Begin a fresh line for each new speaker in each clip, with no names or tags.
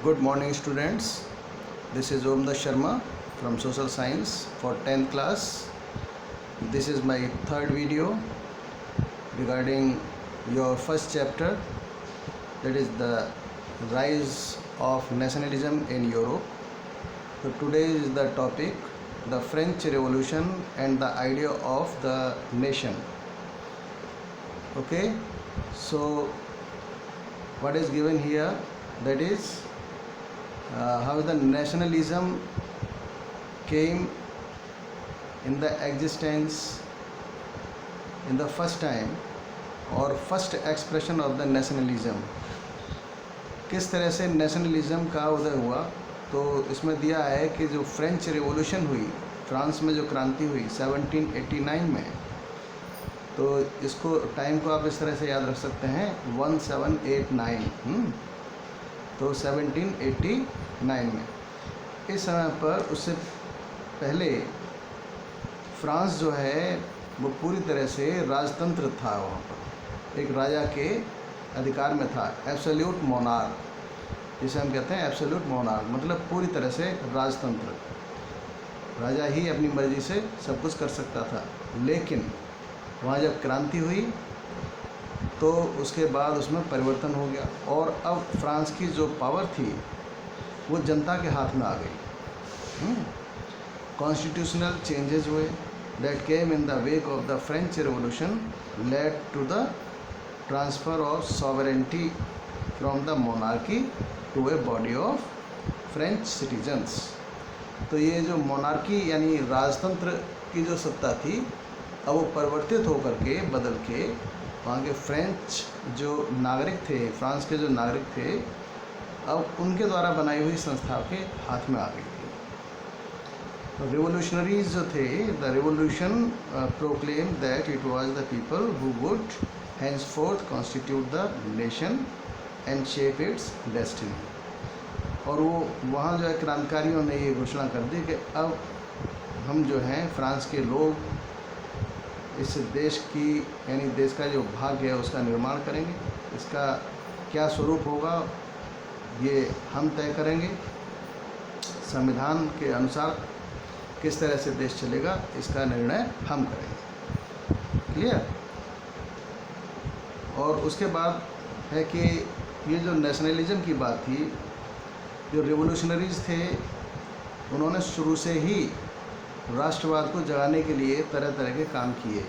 Good morning students. This is Omda Sharma from Social Science for 10th class. This is my third video regarding your first chapter, that is the rise of nationalism in Europe. So today is the topic, the French Revolution and the idea of the nation. Okay, so what is given here, that is how the nationalism came in the existence in the first time और first expression of the nationalism, किस तरह से nationalism का उदय हुआ। तो इसमें दिया है कि जो फ्रेंच रिवॉल्यूशन हुई, फ्रांस में जो क्रांति हुई 1789 में, तो इसको टाइम को आप इस तरह से याद रख सकते हैं 1789। तो 1789 में, इस समय पर उससे पहले फ्रांस जो है वो पूरी तरह से राजतंत्र था। वहाँ पर एक राजा के अधिकार में था, एब्सोल्यूट मोनार्क, जिसे हम कहते हैं एब्सोल्यूट मोनार्क, मतलब पूरी तरह से राजतंत्र। राजा ही अपनी मर्जी से सब कुछ कर सकता था। लेकिन वहाँ जब क्रांति हुई तो उसके बाद उसमें परिवर्तन हो गया और अब फ्रांस की जो पावर थी वो जनता के हाथ में आ गई। कॉन्स्टिट्यूशनल चेंजेस हुए that came in the wake of the French revolution led to the transfer of sovereignty from the monarchy to a body of French citizens. तो ये जो मोनार्की यानी राजतंत्र की जो सत्ता थी, अब वो परिवर्तित होकर के बदल के वहाँ के फ्रेंच जो नागरिक थे, फ्रांस के जो नागरिक थे, अब उनके द्वारा बनाई हुई संस्था के हाथ में आ गई थी। तो रिवोल्यूशनरीज जो थे, the revolution proclaim that it was the people who would henceforth constitute the nation and shape its destiny। और वो वहाँ जो है क्रांतिकारियों ने ये घोषणा कर दी कि अब हम जो हैं फ्रांस के लोग इस देश की, यानी देश का जो भाग्य है उसका निर्माण करेंगे। इसका क्या स्वरूप होगा ये हम तय करेंगे। संविधान के अनुसार किस तरह से देश चलेगा इसका निर्णय हम करेंगे। क्लियर। और उसके बाद है कि ये जो नेशनलिज्म की बात थी, जो रिवोल्यूशनरीज थे उन्होंने शुरू से ही राष्ट्रवाद को जगाने के लिए तरह तरह के काम किए।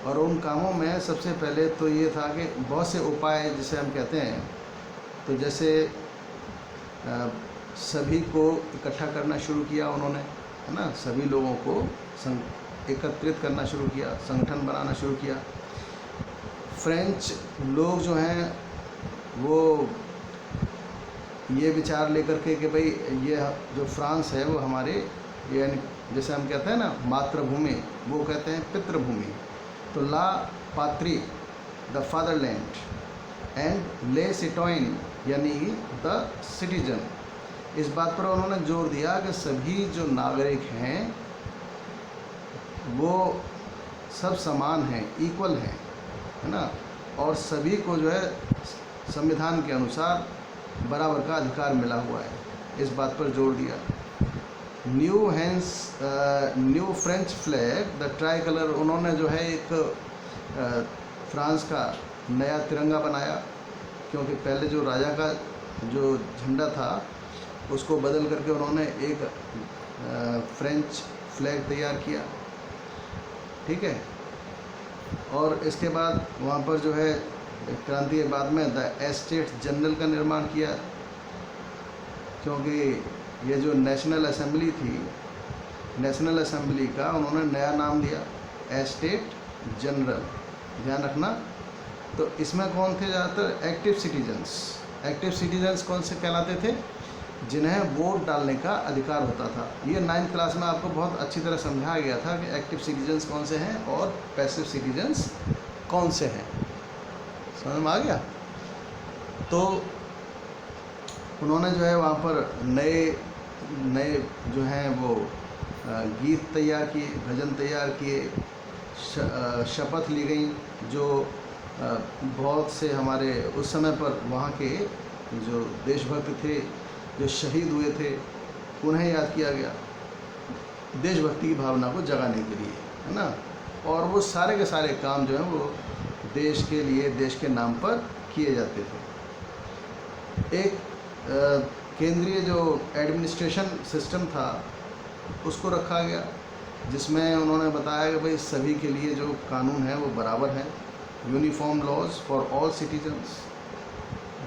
और उन कामों में सबसे पहले तो ये था कि बहुत से उपाय जिसे हम कहते हैं, तो जैसे सभी को इकट्ठा करना शुरू किया उन्होंने, है ना, सभी लोगों को एकत्रित करना शुरू किया, संगठन बनाना शुरू किया। फ्रेंच लोग जो हैं वो ये विचार लेकर के कि भाई ये जो फ्रांस है वो हमारे, यानी जैसे हम कहते हैं ना मातृभूमि, वो कहते हैं पितृभूमि। तो ला पात्री, द फादरलैंड, एंड ले सिटोइन यानी द सिटीजन। इस बात पर उन्होंने जोर दिया कि सभी जो नागरिक हैं वो सब समान हैं, इक्वल हैं, है ना, और सभी को जो है संविधान के अनुसार बराबर का अधिकार मिला हुआ है, इस बात पर जोर दिया। New French flag, the try colour, उन्होंने जो है एक फ्रांस का नया तिरंगा बनाया, क्योंकि पहले जो राजा का जो झंडा था उसको बदल करके उन्होंने एक फ्रेंच फ्लैग तैयार किया। ठीक है। और इसके बाद वहाँ पर जो है क्रांति के बाद में द एस्टेट्स जनरल का निर्माण किया, क्योंकि ये जो नेशनल असेंबली थी, नेशनल असेंबली का उन्होंने नया नाम दिया एस्टेट जनरल, ध्यान रखना। तो इसमें कौन थे ज़्यादातर? Active citizens. एक्टिव सिटीजन्स कौन से कहलाते थे? जिन्हें वोट डालने का अधिकार होता था। ये 9th क्लास में आपको बहुत अच्छी तरह समझाया गया था कि एक्टिव सिटीजन्स कौन से हैं और पैसिव सिटीजन्स कौन से हैं। समझ में आ गया? तो उन्होंने जो है वहाँ पर नए जो हैं वो गीत तैयार किए, भजन तैयार किए, शपथ ली गई जो बहुत से हमारे उस समय पर वहाँ के जो देशभक्त थे, जो शहीद हुए थे, उन्हें याद किया गया देशभक्ति की भावना को जगाने के लिए, है ना। और वो सारे के सारे काम जो हैं वो देश के लिए, देश के नाम पर किए जाते थे। एक केंद्रीय जो एडमिनिस्ट्रेशन सिस्टम था उसको रखा गया, जिसमें उन्होंने बताया कि भाई सभी के लिए जो कानून है वो बराबर हैं, uniform laws for all citizens.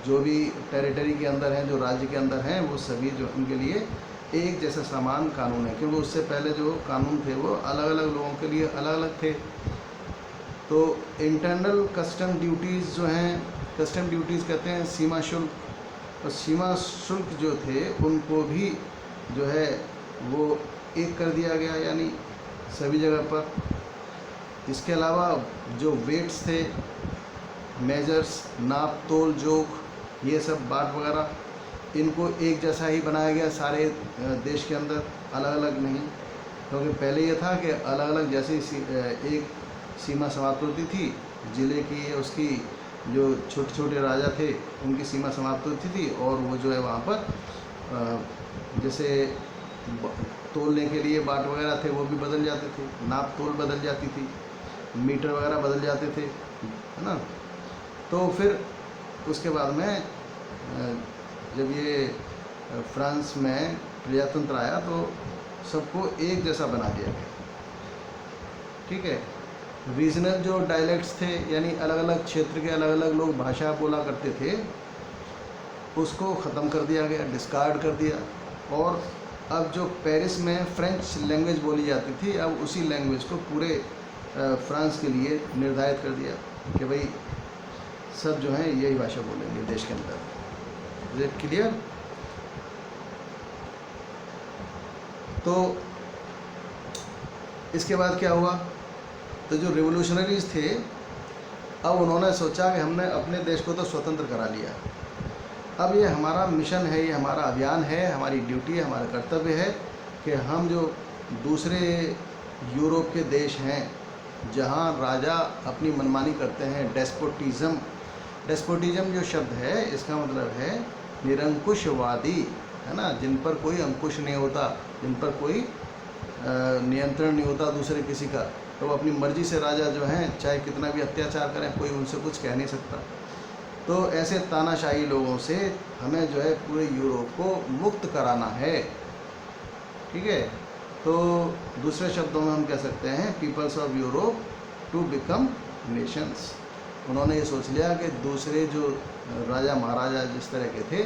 जो भी टेरिटरी के अंदर हैं, जो राज्य के अंदर हैं, वो सभी जो उनके लिए एक जैसा समान कानून है, क्योंकि उससे पहले जो कानून थे वो अलग अलग लोगों के लिए अलग अलग थे। तो इंटरनल कस्टम ड्यूटीज़ जो हैं, कस्टम ड्यूटीज़ कहते हैं सीमा शुल्क, और सीमा शुल्क जो थे उनको भी जो है वो एक कर दिया गया, यानी सभी जगह पर। इसके अलावा जो वेट्स थे, मेजर्स, नाप तोल जोख, ये सब बाट वगैरह, इनको एक जैसा ही बनाया गया सारे देश के अंदर, अलग अलग नहीं। क्योंकि पहले ये था कि अलग अलग जैसे एक सीमा समाप्त होती थी ज़िले की, उसकी जो छोटे छोटे राजा थे उनकी सीमा समाप्त होती थी, और वो जो है वहाँ पर जैसे तोलने के लिए बाट वगैरह थे वो भी बदल जाते थे, नाप तोल बदल जाती थी, मीटर वगैरह बदल जाते थे, है ना। तो फिर उसके बाद में जब ये फ्रांस में प्रजातंत्र आया तो सबको एक जैसा बना दिया गया, ठीक है। रीजनल जो डायलेक्ट्स थे, यानी अलग अलग क्षेत्र के अलग अलग लोग भाषा बोला करते थे, उसको ख़त्म कर दिया गया, डिस्कार्ड कर दिया। और अब जो पेरिस में फ्रेंच लैंग्वेज बोली जाती थी, अब उसी लैंग्वेज को पूरे फ्रांस के लिए निर्धारित कर दिया कि भाई सब जो है यही भाषा बोलेंगे देश के अंदर। Is it clear? तो इसके बाद क्या हुआ, तो जो रिवोल्यूशनरीज थे अब उन्होंने सोचा कि हमने अपने देश को तो स्वतंत्र करा लिया, अब ये हमारा मिशन है, ये हमारा अभियान है, हमारी ड्यूटी है, हमारा कर्तव्य है कि हम जो दूसरे यूरोप के देश हैं जहाँ राजा अपनी मनमानी करते हैं, डेस्पोटिज्म जो शब्द है इसका मतलब है निरंकुशवादी, है ना, जिन पर कोई अंकुश नहीं होता, जिन पर कोई नियंत्रण नहीं होता दूसरे किसी का, तो अपनी मर्जी से राजा जो हैं चाहे कितना भी अत्याचार करें कोई उनसे कुछ कह नहीं सकता। तो ऐसे तानाशाही लोगों से हमें जो है पूरे यूरोप को मुक्त कराना है, ठीक है। तो दूसरे शब्दों में हम कह सकते हैं peoples of Europe to become nations. उन्होंने ये सोच लिया कि दूसरे जो राजा महाराजा जिस तरह के थे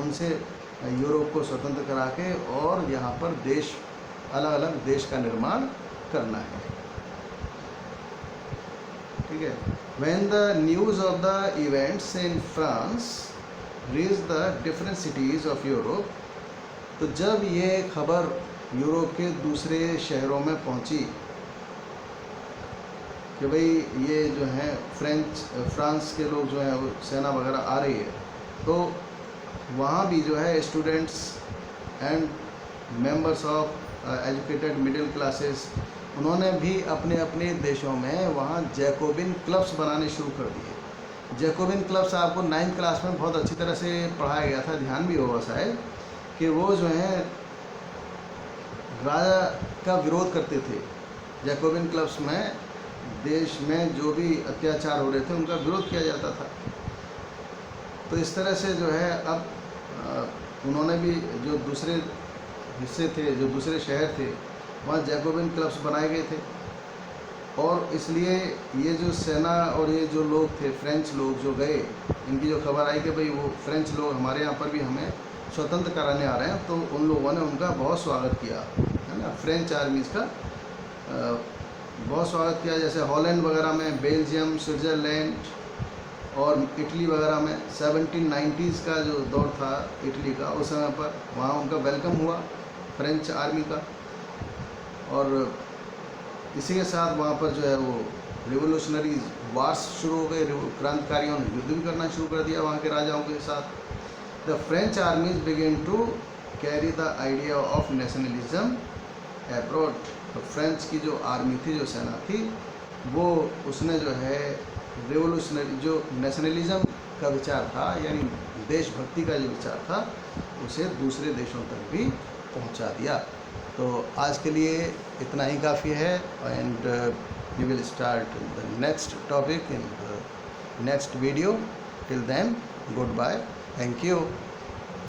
उनसे यूरोप को स्वतंत्र करा के और यहाँ पर देश, अलग अलग देश का निर्माण करना है, ठीक है। When the news of the events in France reached the different cities of Europe, तो जब ये खबर यूरोप के दूसरे शहरों में पहुंची कि भाई ये जो है फ्रांस के लोग जो हैं वो सेना वगैरह आ रही है, तो वहाँ भी जो है students and members of educated middle classes, उन्होंने भी अपने अपने देशों में वहाँ जैकोबिन क्लब्स बनाने शुरू कर दिए। जैकोबिन क्लब्स आपको 9th क्लास में बहुत अच्छी तरह से पढ़ाया गया था, ध्यान भी होगा शायद, कि वो जो है राजा का विरोध करते थे। जैकोबिन क्लब्स में देश में जो भी अत्याचार हो रहे थे उनका विरोध किया जाता था। तो इस तरह से जो है अब उन्होंने भी जो दूसरे हिस्से थे, जो दूसरे शहर थे, वहाँ जैकोबिन क्लब्स बनाए गए थे। और इसलिए ये जो सेना और ये जो लोग थे, फ्रेंच लोग जो गए, इनकी जो खबर आई कि भाई वो फ्रेंच लोग हमारे यहाँ पर भी हमें स्वतंत्र कराने आ रहे हैं, तो उन लोगों ने उनका बहुत स्वागत किया, है ना। फ्रेंच आर्मीज़ का बहुत स्वागत किया, जैसे हॉलैंड वगैरह में, बेल्जियम, स्विट्ज़रलैंड और इटली वगैरह में 1790s का जो दौर था इटली का, उस समय पर वहाँ उनका वेलकम हुआ फ्रेंच आर्मी का। और इसी के साथ वहाँ पर जो है वो रिवोल्यूशनरी वार्स शुरू हो गए, क्रांतिकारियों ने युद्ध भी करना शुरू कर दिया वहाँ के राजाओं के साथ। The French armies began to carry the idea of nationalism abroad. तो फ्रेंच की जो आर्मी थी, जो सेना थी, वो उसने जो है रिवोल्यूशनरी जो नेशनलिज्म का विचार था, यानी देशभक्ति का जो विचार था, उसे दूसरे देशों तक भी पहुंचा दिया। तो आज के लिए इतना ही काफ़ी है, and we will start the next topic in the next video. Till then, goodbye. Thank you.